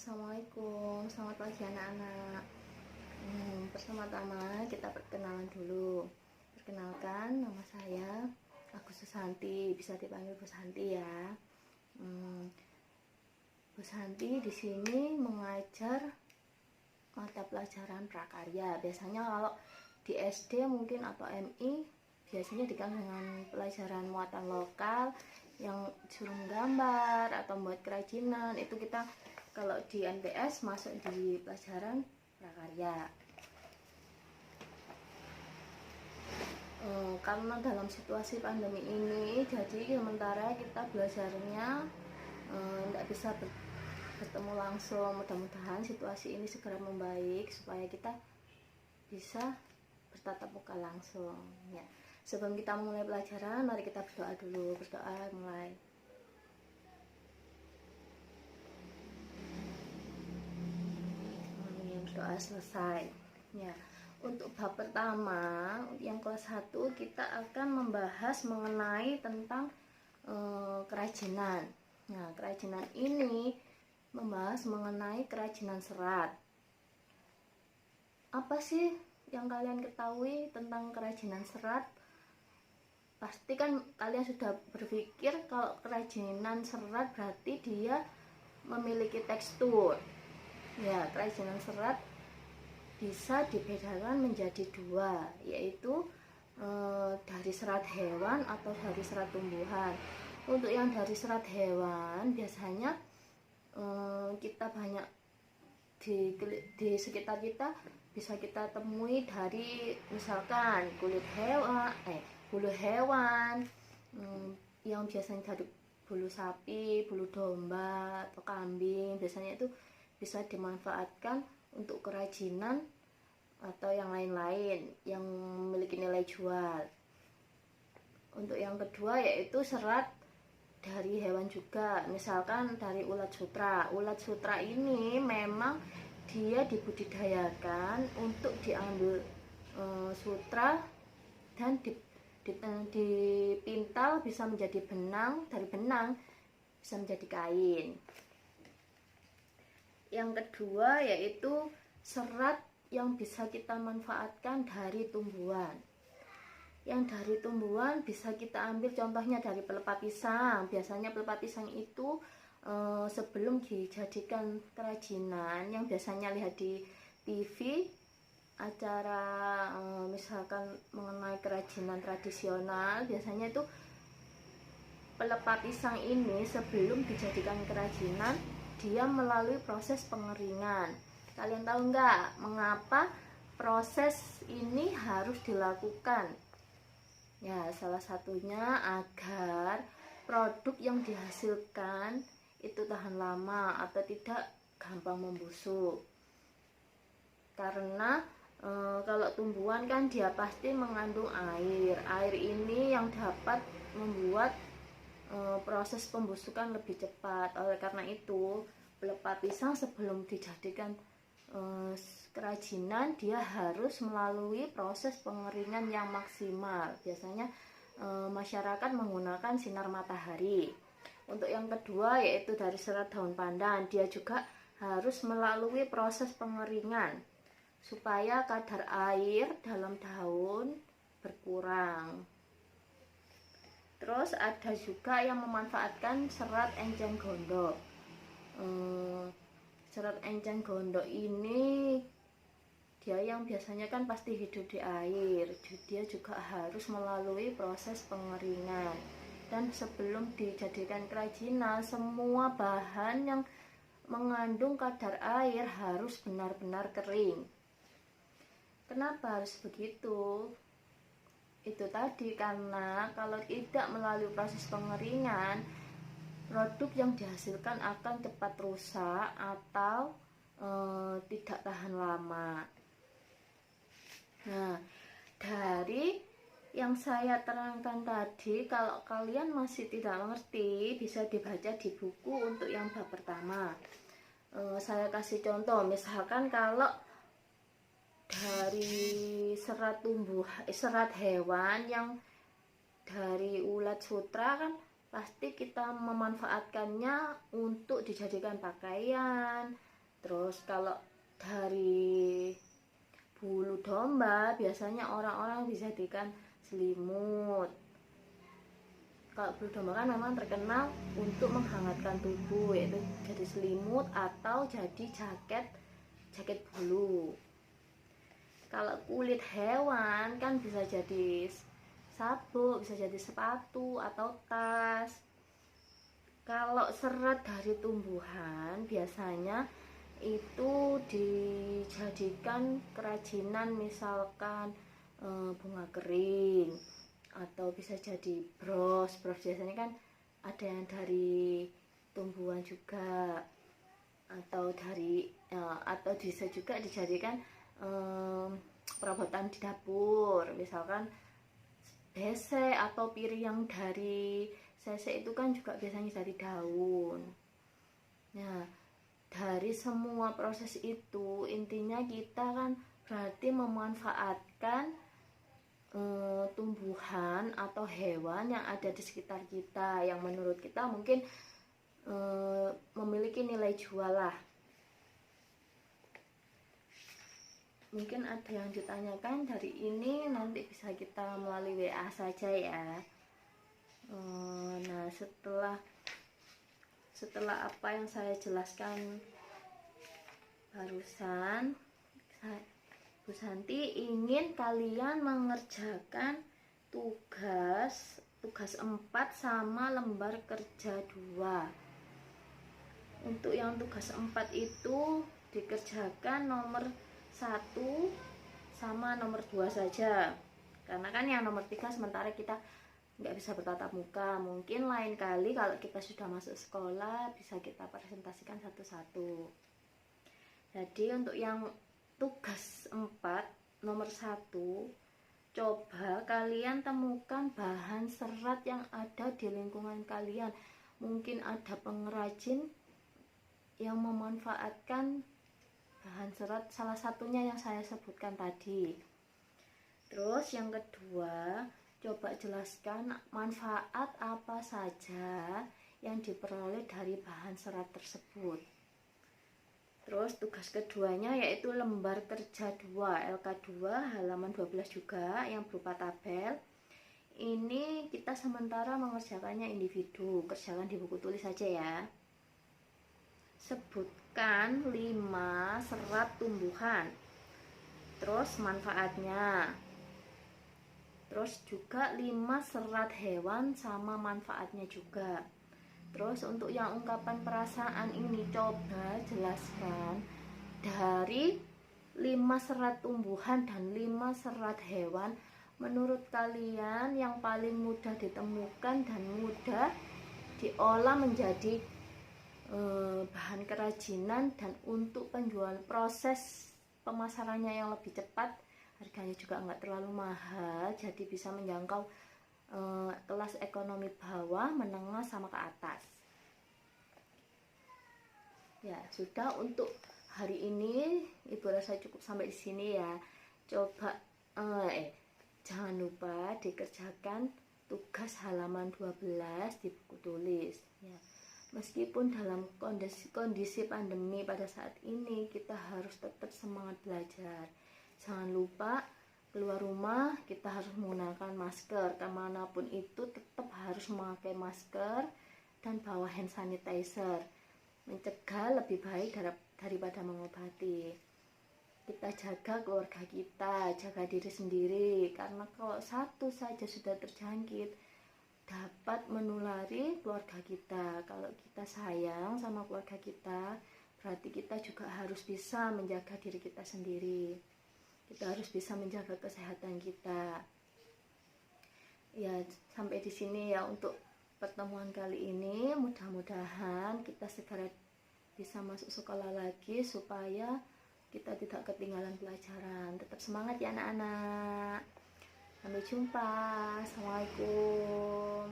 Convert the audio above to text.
Assalamualaikum, selamat pagi anak-anak. Pertama-tama kita perkenalan dulu. Perkenalkan, nama saya Agus Susanti, bisa dipanggil Bu Santi ya. Bu Santi di sini mengajar mata pelajaran prakarya. Biasanya kalau di SD mungkin atau MI biasanya dikenal dengan pelajaran muatan lokal yang suruh menggambar atau membuat kerajinan. Itu kita kalau di NPS masuk di pelajaran prakarya. Karena dalam situasi pandemi ini, jadi sementara kita belajarnya tidak bisa bertemu langsung. Mudah-mudahan situasi ini segera membaik supaya kita bisa bertatap muka langsung ya. Sebelum kita mulai pelajaran, mari kita berdoa dulu. Berdoa mulai. Doa selesai ya. Untuk bab pertama yang kelas 1 kita akan membahas mengenai tentang kerajinan. Nah, kerajinan ini membahas mengenai kerajinan serat. Apa sih yang kalian ketahui tentang kerajinan serat? Pasti kan kalian sudah berpikir kalau kerajinan serat berarti dia memiliki tekstur. Ya, kerajinan serat bisa dibedakan menjadi dua, yaitu dari serat hewan atau dari serat tumbuhan. Untuk yang dari serat hewan biasanya kita banyak di sekitar kita bisa kita temui dari misalkan kulit hewan, bulu hewan, yang biasanya dari bulu sapi, bulu domba atau kambing. Biasanya itu bisa dimanfaatkan untuk kerajinan atau yang lain-lain yang memiliki nilai jual. Untuk yang kedua yaitu serat dari hewan juga, misalkan dari ulat sutra. Ulat sutra ini memang dia dibudidayakan untuk diambil sutra dan dipintal bisa menjadi benang, dari benang bisa menjadi kain. Yang kedua yaitu serat yang bisa kita manfaatkan dari tumbuhan. Yang dari tumbuhan bisa kita ambil contohnya dari pelepah pisang. Biasanya pelepah pisang itu sebelum dijadikan kerajinan, yang biasanya lihat di TV acara misalkan mengenai kerajinan tradisional, biasanya itu pelepah pisang ini sebelum dijadikan kerajinan dia melalui proses pengeringan. Kalian tahu nggak mengapa proses ini harus dilakukan? Ya, salah satunya agar produk yang dihasilkan itu tahan lama atau tidak gampang membusuk. Karena kalau tumbuhan kan dia pasti mengandung air. Air ini yang dapat membuat proses pembusukan lebih cepat. Oleh karena itu, pelepah pisang sebelum dijadikan kerajinan dia harus melalui proses pengeringan yang maksimal. Biasanya masyarakat menggunakan sinar matahari. Untuk yang kedua yaitu dari serat daun pandan, dia juga harus melalui proses pengeringan supaya kadar air dalam daun berkurang. Terus ada juga yang memanfaatkan serat enceng gondok. Serat enceng gondok ini dia yang biasanya kan pasti hidup di air. Dia juga harus melalui proses pengeringan. Dan sebelum dijadikan kerajinan, semua bahan yang mengandung kadar air harus benar-benar kering. Kenapa harus begitu? Itu tadi, karena kalau tidak melalui proses pengeringan, produk yang dihasilkan akan cepat rusak atau tidak tahan lama. Nah, dari yang saya terangkan tadi, kalau kalian masih tidak mengerti, bisa dibaca di buku untuk yang bab pertama. Saya kasih contoh, misalkan kalau dari serat hewan yang dari ulat sutra kan pasti kita memanfaatkannya untuk dijadikan pakaian Terus kalau dari bulu domba biasanya orang-orang dijadikan selimut. Kalau bulu domba kan memang terkenal untuk menghangatkan tubuh, yaitu jadi selimut atau jadi jaket bulu. Kalau kulit hewan kan bisa jadi sabuk, bisa jadi sepatu atau tas. Kalau serat dari tumbuhan biasanya itu dijadikan kerajinan, misalkan bunga kering, atau bisa jadi bros biasanya kan ada yang dari tumbuhan juga, atau atau bisa juga dijadikan perabotan di dapur, misalkan besek atau piring yang dari sesek itu kan juga biasanya dari daun. Nah, dari semua proses itu intinya kita kan berarti memanfaatkan tumbuhan atau hewan yang ada di sekitar kita, yang menurut kita mungkin memiliki nilai jual lah. Mungkin ada yang ditanyakan dari ini, nanti bisa kita melalui WA saja ya. Nah, setelah apa yang saya jelaskan barusan, Bu Santi ingin kalian mengerjakan tugas 4 sama lembar kerja 2. Untuk yang tugas 4 itu dikerjakan nomor 1 sama nomor 2 saja, karena kan yang nomor 3 sementara kita nggak bisa bertatap muka. Mungkin lain kali kalau kita sudah masuk sekolah bisa kita presentasikan satu-satu. Jadi untuk yang tugas 4 nomor 1, coba kalian temukan bahan serat yang ada di lingkungan kalian. Mungkin ada pengrajin yang memanfaatkan bahan serat, salah satunya yang saya sebutkan tadi. Terus yang kedua, coba jelaskan manfaat apa saja yang diperoleh dari bahan serat tersebut. Terus tugas keduanya yaitu lembar kerja 2 LK2 halaman 12 juga, yang berupa tabel. Ini kita sementara mengerjakannya individu, kerjakan di buku tulis saja ya. Sebutkan 5 serat tumbuhan, terus manfaatnya, terus juga 5 serat hewan sama manfaatnya juga. Terus untuk yang ungkapan perasaan ini, coba jelaskan dari 5 serat tumbuhan dan 5 serat hewan, menurut kalian yang paling mudah ditemukan dan mudah diolah menjadi bahan kerajinan, dan untuk penjual proses pemasarannya yang lebih cepat, harganya juga nggak terlalu mahal, jadi bisa menjangkau kelas ekonomi bawah, menengah, sama ke atas. Ya sudah, untuk hari ini Ibu rasa cukup sampai di sini ya. Coba jangan lupa dikerjakan tugas halaman 12 di buku tulis ya. Meskipun dalam kondisi pandemi pada saat ini, kita harus tetap semangat belajar. Jangan lupa keluar rumah kita harus menggunakan masker, kemanapun itu tetap harus memakai masker dan bawa hand sanitizer. Mencegah lebih baik daripada mengobati. Kita jaga keluarga kita, jaga diri sendiri, karena kalau satu saja sudah terjangkit dapat menulari keluarga kita. Kalau kita sayang sama keluarga kita, berarti kita juga harus bisa menjaga diri kita sendiri. Kita harus bisa menjaga kesehatan kita. Ya, sampai di sini ya untuk pertemuan kali ini. Mudah-mudahan kita segera bisa masuk sekolah lagi supaya kita tidak ketinggalan pelajaran. Tetap semangat ya anak-anak. Sampai jumpa. Assalamualaikum.